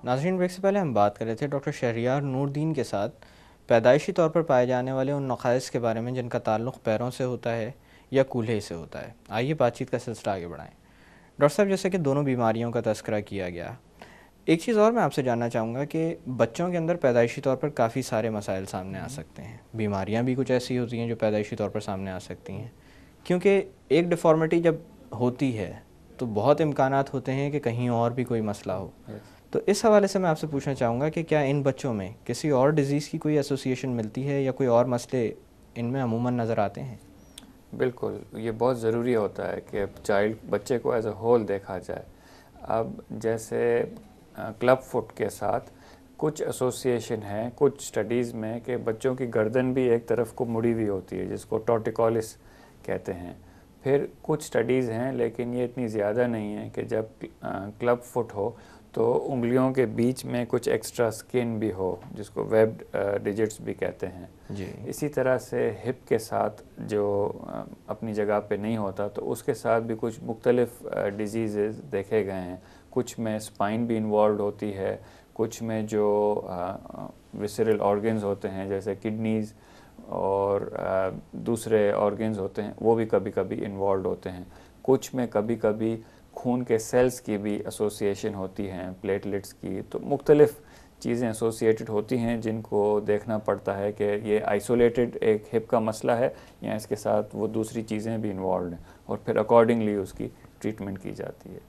नाज़रीन, ब्रेक से पहले हम बात कर रहे थे डॉक्टर शहरियार नूरदीन के साथ पैदाइशी तौर पर पाए जाने वाले उन नक़ाइस के बारे में जिनका ताल्लुक़ पैरों से होता है या कूल्हे से होता है। आइए बातचीत का सिलसिला आगे बढ़ाएं। डॉक्टर साहब, जैसे कि दोनों बीमारियों का तज़किरा किया गया, एक चीज़ और मैं आपसे जानना चाहूँगा कि बच्चों के अंदर पैदाइशी तौर पर काफ़ी सारे मसाइल सामने आ सकते हैं। बीमारियाँ भी कुछ ऐसी होती हैं जो पैदाइशी तौर पर सामने आ सकती हैं, क्योंकि एक डिफ़ॉर्मिटी जब होती है तो बहुत इम्कानात होते हैं कि कहीं और भी कोई मसला हो। तो इस हवाले से मैं आपसे पूछना चाहूँगा कि क्या इन बच्चों में किसी और डिज़ीज़ की कोई एसोसिएशन मिलती है या कोई और मसले इनमें अमूमन नज़र आते हैं? बिल्कुल, ये बहुत ज़रूरी होता है कि बच्चे को एज अ होल देखा जाए। अब जैसे क्लब फुट के साथ कुछ एसोसिएशन है कुछ स्टडीज़ में कि बच्चों की गर्दन भी एक तरफ को मुड़ी हुई होती है, जिसको टॉर्टिकोलिस कहते हैं। फिर कुछ स्टडीज़ हैं, लेकिन ये इतनी ज़्यादा नहीं है, कि जब क्लब फुट हो तो उंगलियों के बीच में कुछ एक्स्ट्रा स्किन भी हो, जिसको वेब्ड डिजिट्स भी कहते हैं। जी। इसी तरह से हिप के साथ जो अपनी जगह पे नहीं होता, तो उसके साथ भी कुछ मुख्तलिफ डिजीज़ देखे गए हैं। कुछ में स्पाइन भी इन्वॉल्व होती है, कुछ में जो विसरल ऑर्गन्स होते हैं जैसे किडनीज़ और दूसरे ऑर्गन्स होते हैं, वो भी कभी कभी इन्वॉल्व होते हैं। कुछ में कभी कभी खून के सेल्स की भी एसोसिएशन होती हैं, प्लेटलेट्स की। तो मुख्तलिफ चीज़ें एसोसिएटेड होती हैं जिनको देखना पड़ता है कि ये आइसोलेटेड एक हिप का मसला है या इसके साथ वो दूसरी चीज़ें भी इन्वॉल्व हैं, और फिर अकॉर्डिंगली उसकी ट्रीटमेंट की जाती है।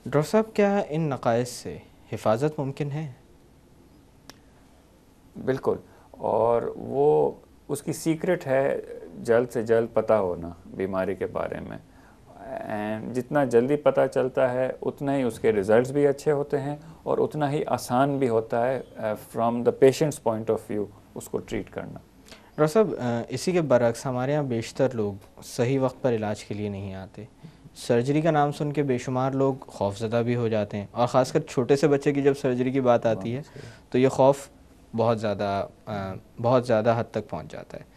डॉक्टर साहब, क्या इन नक़ाइस से हिफाजत मुमकिन है? बिल्कुल, और वो उसकी सीक्रेट है जल्द से जल्द पता होना बीमारी के बारे में। एंड जितना जल्दी पता चलता है उतना ही उसके रिज़ल्ट्स भी अच्छे होते हैं और उतना ही आसान भी होता है from the patients point of view उसको ट्रीट करना। डॉक्टर साहब, इसी के बरक्स हमारे यहाँ बेशतर लोग सही वक्त पर इलाज के लिए नहीं आते। सर्जरी का नाम सुन के बेशुमार लोग खौफज़दा भी हो जाते हैं, और ख़ासकर छोटे से बच्चे की जब सर्जरी की बात आती है तो ये खौफ बहुत ज़्यादा हद तक पहुँच जाता है।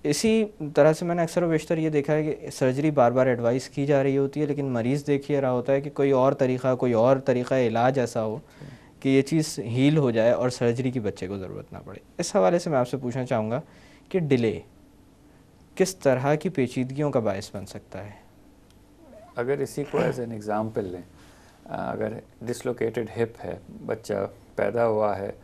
इसी तरह से मैंने अक्सर व बेशतर ये देखा है कि सर्जरी बार बार एडवाइस की जा रही होती है, लेकिन मरीज़ देख ही रहा होता है कि कोई और तरीक़ा इलाज ऐसा हो कि ये चीज़ हील हो जाए और सर्जरी की बच्चे को ज़रूरत ना पड़े। इस हवाले से मैं आपसे पूछना चाहूँगा कि डिले किस तरह की पेचीदगियों का बायस बन सकता है? अगर इसी को एज एन एग्ज़ाम्पल लें, अगर डिसलोकेटेड हिप है, बच्चा पैदा हुआ है,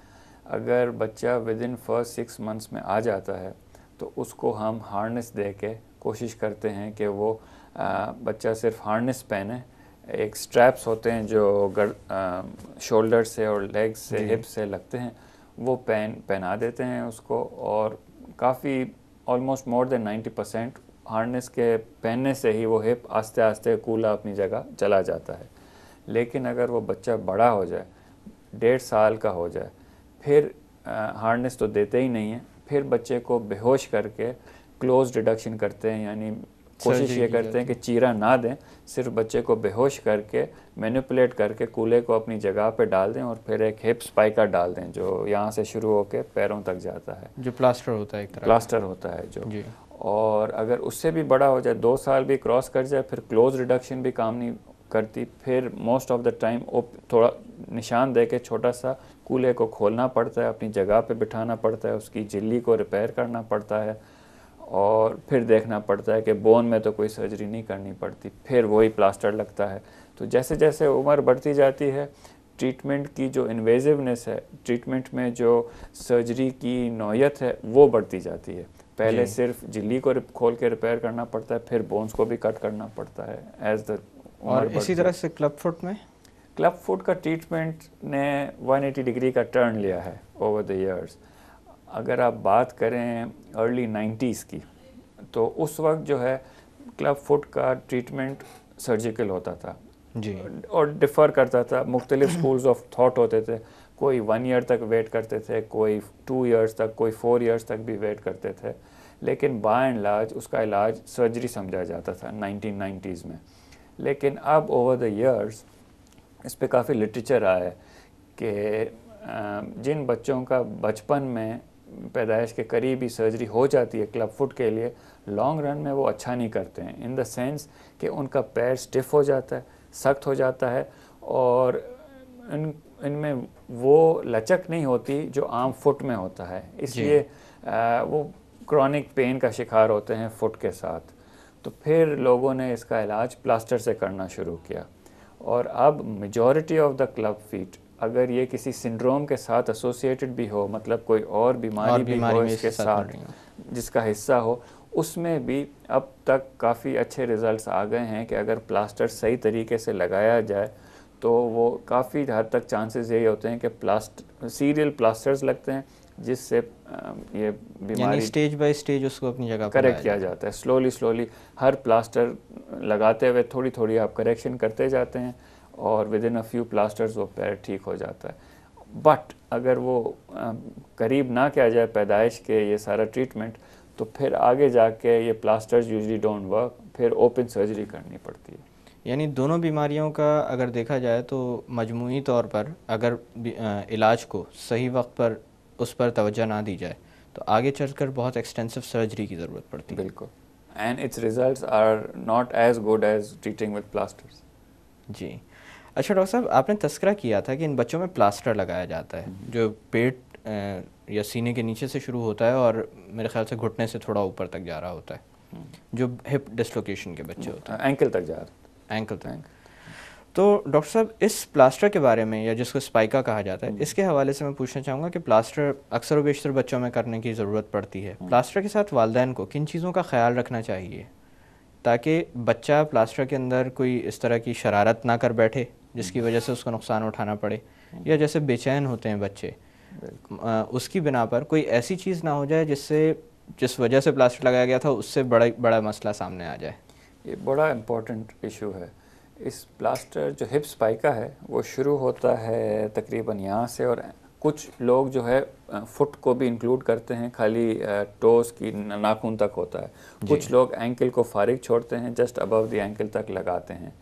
अगर बच्चा विद इन फर्स्ट 6 मंथ्स में आ जाता है तो उसको हम हार्नेस दे के कोशिश करते हैं कि वो बच्चा सिर्फ हार्नेस पहने। एक स्ट्रैप्स होते हैं जो शोल्डर से और लेग से हिप से लगते हैं, वो पहना देते हैं उसको, और काफ़ी ऑलमोस्ट मोर देन 90% हार्नेस के पहनने से ही वो हिप आस्ते आस्ते कूला अपनी जगह चला जाता है। लेकिन अगर वो बच्चा बड़ा हो जाए, 1.5 साल का हो जाए, फिर हार्नेस तो देते ही नहीं है, फिर बच्चे को बेहोश करके क्लोज रिडक्शन करते हैं, यानी कोशिश ये करते हैं कि चीरा ना दें, सिर्फ बच्चे को बेहोश करके मैनिपुलेट करके कूले को अपनी जगह पे डाल दें, और फिर एक हिप स्पाइकर डाल दें जो यहाँ से शुरू होकर पैरों तक जाता है, जो प्लास्टर होता है, एक तरह प्लास्टर होता है जो जी। और अगर उससे भी बड़ा हो जाए, 2 साल भी क्रॉस कर जाए, फिर क्लोज रिडक्शन भी काम नहीं करती। फिर मोस्ट ऑफ द टाइम थोड़ा निशान दे के छोटा सा कूले को खोलना पड़ता है, अपनी जगह पे बिठाना पड़ता है, उसकी झिल्ली को रिपेयर करना पड़ता है, और फिर देखना पड़ता है कि बोन में तो कोई सर्जरी नहीं करनी पड़ती, फिर वही प्लास्टर लगता है। तो जैसे जैसे उम्र बढ़ती जाती है, ट्रीटमेंट की जो इन्वेजिवनेस है, ट्रीटमेंट में जो सर्जरी की नौयत है, वो बढ़ती जाती है। पहले सिर्फ झिल्ली को खोल के रिपेयर करना पड़ता है, फिर बोन्स को भी कट करना पड़ता है एज द। और इसी तरह से क्लब फुट का ट्रीटमेंट ने 180 डिग्री का टर्न लिया है ओवर द इयर्स। अगर आप बात करें अर्ली 90s की, तो उस वक्त जो है क्लब फुट का ट्रीटमेंट सर्जिकल होता था जी, और डिफ़र करता था। मुख्तलिफ स्कूल्स ऑफ थॉट होते थे, कोई 1 ईयर तक वेट करते थे, कोई 2 ईयर्स तक, कोई 4 ईयर्स तक भी वेट करते थे, लेकिन बाय एंड लार्ज उसका इलाज सर्जरी समझा जाता था 1990s में। लेकिन अब ओवर द इयर्स इस पे काफ़ी लिटरेचर आया है कि जिन बच्चों का बचपन में पैदाइश के करीब ही सर्जरी हो जाती है क्लब फुट के लिए, लॉन्ग रन में वो अच्छा नहीं करते हैं, इन द सेंस कि उनका पैर स्टिफ हो जाता है, सख्त हो जाता है, और इनमें वो लचक नहीं होती जो आम फुट में होता है, इसलिए वो क्रॉनिक पेन का शिकार होते हैं फुट के साथ। तो फिर लोगों ने इसका इलाज प्लास्टर से करना शुरू किया, और अब majority of the club feet अगर ये किसी सिंड्रोम के साथ एसोसिएटेड भी हो, मतलब कोई और बीमारी भी हो इसके साथ जिसका हिस्सा हो, उसमें भी अब तक काफ़ी अच्छे रिजल्ट्स आ गए हैं कि अगर प्लास्टर सही तरीके से लगाया जाए तो वो काफ़ी हद तक चांसेस यही होते हैं कि सीरियल प्लास्टर्स लगते हैं, जिससे ये बीमारी स्टेज बाय स्टेज उसको अपनी जगह पर करेक्ट किया जाता है। स्लोली हर प्लास्टर लगाते हुए थोड़ी थोड़ी आप करेक्शन करते जाते हैं, और with in a few plasters वो पैर ठीक हो जाता है। बट अगर वो करीब ना किया जाए पैदाइश के ये सारा ट्रीटमेंट, तो फिर आगे जाके ये प्लास्टर्स यूजली डोंट वर्क, फिर ओपन सर्जरी करनी पड़ती है। यानी दोनों बीमारियों का अगर देखा जाए तो मजमूई तौर पर अगर इलाज को सही वक्त पर उस पर तवज्जो ना दी जाए तो आगे चलकर बहुत एक्सटेंसिव सर्जरी की ज़रूरत पड़ती है। बिल्कुल, and it's results are not as good as treating with plasters. जी, अच्छा डॉक्टर साहब, आपने तस्करा किया था कि इन बच्चों में प्लास्टर लगाया जाता है जो पेट या सीने के नीचे से शुरू होता है और मेरे ख्याल से घुटने से थोड़ा ऊपर तक जा रहा होता है, जो हिप डिस्लोकेशन के बच्चे होते हैं, एंकल तक जा रहा है, एंकल तक। तो डॉक्टर साहब, इस प्लास्टर के बारे में, या जिसको स्पाइका कहा जाता है, इसके हवाले से मैं पूछना चाहूँगा कि प्लास्टर अक्सर व बेशतर बच्चों में करने की ज़रूरत पड़ती है। प्लास्टर के साथ वालिदैन को किन चीज़ों का ख्याल रखना चाहिए ताकि बच्चा प्लास्टर के अंदर कोई इस तरह की शरारत ना कर बैठे जिसकी वजह से उसको नुकसान उठाना पड़े, या जैसे बेचैन होते हैं बच्चे उसकी बिना पर कोई ऐसी चीज़ ना हो जाए जिस वजह से प्लास्टर लगाया गया था उससे बड़ा मसला सामने आ जाए। ये बड़ा इम्पोर्टेंट इशू है। इस प्लास्टर जो हिप स्पाइका है वो शुरू होता है तकरीबन यहाँ से, और कुछ लोग जो है फुट को भी इंक्लूड करते हैं, खाली टोस की नाखून तक होता है। कुछ लोग एंकल को फारिग छोड़ते हैं, जस्ट अबव द एंकल तक लगाते हैं।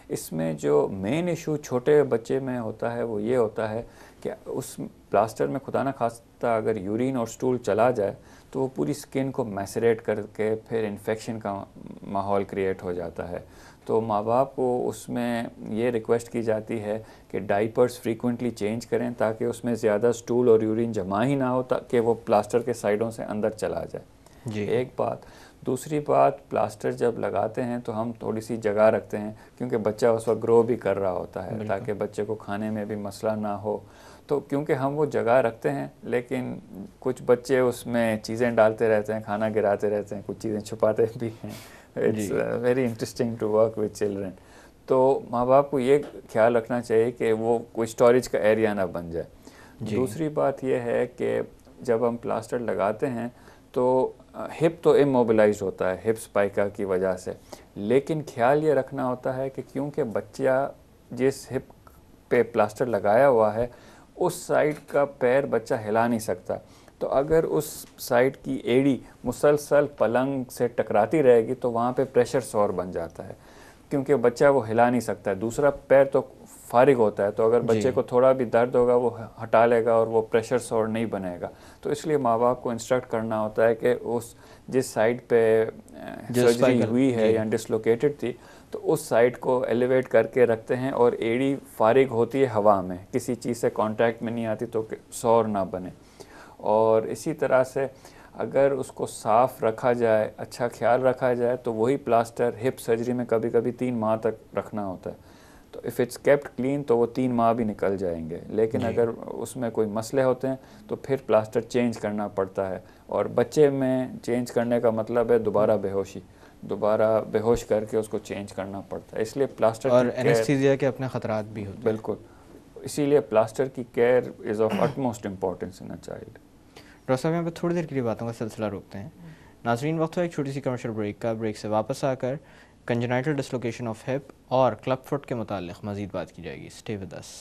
इसमें जो मेन इशू छोटे बच्चे में होता है वो ये होता है कि उस प्लास्टर में खुदा न खास्ता अगर यूरिन और स्टूल चला जाए तो वो पूरी स्किन को मैसरेट करके फिर इन्फेक्शन का माहौल क्रिएट हो जाता है। तो माँ बाप को उसमें ये रिक्वेस्ट की जाती है कि डाइपर्स फ्रीक्वेंटली चेंज करें ताकि उसमें ज़्यादा स्टूल और यूरिन जमा ही ना हो, ताकि वो प्लास्टर के साइडों से अंदर चला जाए जी। एक बात। दूसरी बात, प्लास्टर जब लगाते हैं तो हम थोड़ी सी जगह रखते हैं क्योंकि बच्चा उस वक्त ग्रो भी कर रहा होता है, ताकि बच्चे को खाने में भी मसला ना हो। तो क्योंकि हम वो जगह रखते हैं, लेकिन कुछ बच्चे उसमें चीज़ें डालते रहते हैं, खाना गिराते रहते हैं, कुछ चीज़ें छुपाते भी हैं। It's very interesting to work with children. तो माँ बाप को ये ख्याल रखना चाहिए कि वो कोई स्टोरेज का एरिया ना बन जाए। दूसरी बात यह है कि जब हम प्लास्टर लगाते हैं तो हिप तो इमोबिलाइज होता है हिप स्पाइका की वजह से, लेकिन ख्याल ये रखना होता है कि क्योंकि बच्चा जिस हिप पे प्लास्टर लगाया हुआ है उस साइड का पैर बच्चा हिला नहीं सकता, तो अगर उस साइड की एड़ी मुसलसल पलंग से टकराती रहेगी तो वहाँ पे प्रेशर सॉर बन जाता है, क्योंकि बच्चा वो हिला नहीं सकता है। दूसरा पैर तो फारिग होता है, तो अगर बच्चे को थोड़ा भी दर्द होगा वो हटा लेगा और वो प्रेशर सॉर नहीं बनेगा। तो इसलिए माँ बाप को इंस्ट्रक्ट करना होता है कि उस जिस साइड पे सर्जरी हुई है या डिसलोकेटेड थी तो उस साइड को एलिवेट करके रखते हैं, और एड़ी फारिग होती है हवा में, किसी चीज़ से कांटेक्ट में नहीं आती तो सॉर ना बने। और इसी तरह से अगर उसको साफ़ रखा जाए, अच्छा ख्याल रखा जाए, तो वही प्लास्टर हिप सर्जरी में कभी कभी 3 माह तक रखना होता है। तो इफ़ इट्स केप्ट क्लीन तो वो 3 माह भी निकल जाएंगे, लेकिन अगर उसमें कोई मसले होते हैं तो फिर प्लास्टर चेंज करना पड़ता है। और बच्चे में चेंज करने का मतलब है दोबारा बेहोश करके उसको चेंज करना पड़ता है। इसलिए प्लास्टर और एनेस्थीसिया के अपने ख़तरात भी होते हैं। बिल्कुल, इसीलिए प्लास्टर की care is of utmost importance in a child. Doctor साहब, यहाँ पर थोड़ी देर के लिए बातों का सिलसिला रोकते हैं। नाज़रीन, वक्त हो एक छोटी सी कमर्शियल ब्रेक का। ब्रेक से वापस आकर कंजेनाइटल डिसलोकेशन ऑफ हिप और क्लब फुट के मुताल्लिक़ मज़ीद बात की जाएगी। Stay with us.